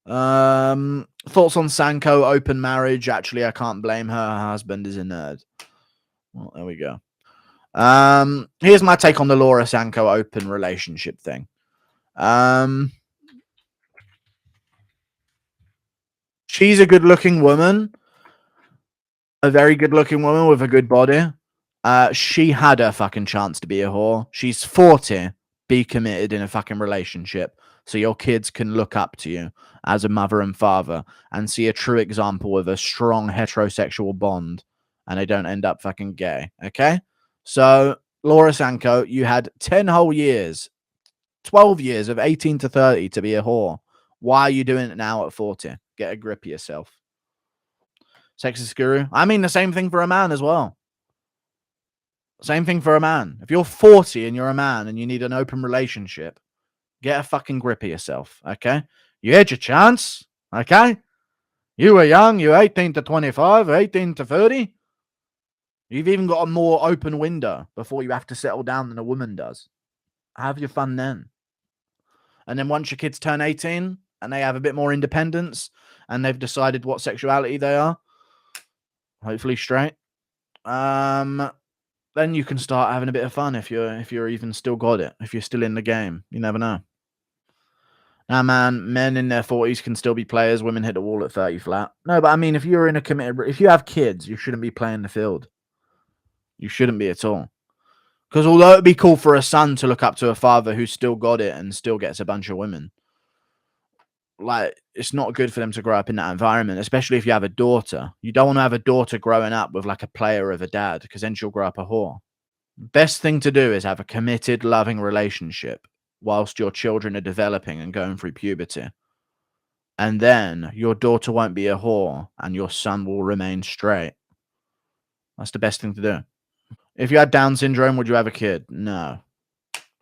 Thoughts on Sanko open marriage? Actually, I can't blame her. Her husband is a nerd. Well, there we go. Here's my take on the Laura Sanko open relationship thing. She's a good-looking woman, a very good-looking woman with a good body. She had her fucking chance to be a whore. She's 40. Be committed in a fucking relationship so your kids can look up to you as a mother and father and see a true example of a strong heterosexual bond and they don't end up fucking gay. Okay? So, Laura Sanko, you had 10 whole years, 12 years of 18 to 30 to be a whore. Why are you doing it now at 40? Get a grip of yourself. Sexist guru. I mean the same thing for a man as well. Same thing for a man. If you're 40 and you're a man and you need an open relationship, get a fucking grip of yourself, okay? You had your chance, okay? You were young, you're 18 to 25, 18 to 30. You've even got a more open window before you have to settle down than a woman does. Have your fun then. And then once your kids turn 18 and they have a bit more independence and they've decided what sexuality they are, hopefully straight, then you can start having a bit of fun if you're even still got it, if you're still in the game. You never know. Now, man, men in their 40s can still be players. Women hit the wall at 30 flat. No, but I mean, if you're in a committed, if you have kids, you shouldn't be playing the field. You shouldn't be at all. Because although it'd be cool for a son to look up to a father who's still got it and still gets a bunch of women, like, it's not good for them to grow up in that environment, especially if you have a daughter. You don't want to have a daughter growing up with like a player of a dad, because then she'll grow up a whore. Best thing to do is have a committed, loving relationship whilst your children are developing and going through puberty. And then your daughter won't be a whore and your son will remain straight. That's the best thing to do. If you had Down syndrome, would you have a kid? No.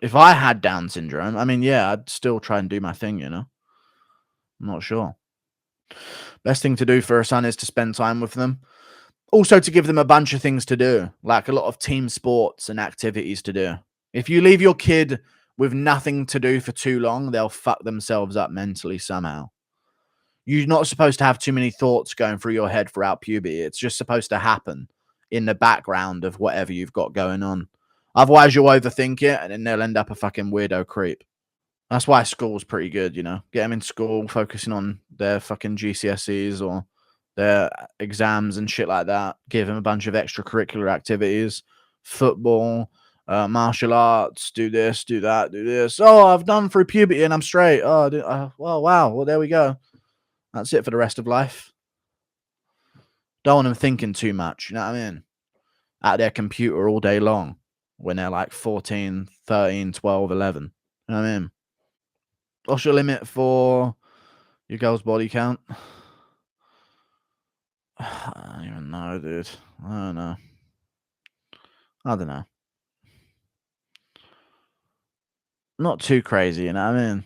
If I had Down syndrome, I mean, yeah, I'd still try and do my thing, you know? I'm not sure. Best thing to do for a son is to spend time with them. Also to give them a bunch of things to do, like a lot of team sports and activities to do. If you leave your kid with nothing to do for too long, they'll fuck themselves up mentally somehow. You're not supposed to have too many thoughts going through your head throughout puberty. It's just supposed to happen in the background of whatever you've got going on. Otherwise, you'll overthink it and then they'll end up a fucking weirdo creep. That's why school's pretty good, you know? Get them in school, focusing on their fucking GCSEs or their exams and shit like that. Give them a bunch of extracurricular activities, football, martial arts, do this, do that, do this. Oh, I've done through puberty and I'm straight. Oh, well, wow. Well, there we go. That's it for the rest of life. Don't want them thinking too much, you know what I mean? At their computer all day long when they're like 14, 13, 12, 11. You know what I mean? What's your limit for your girl's body count? I don't even know, dude. I don't know. I don't know. Not too crazy, you know what I mean?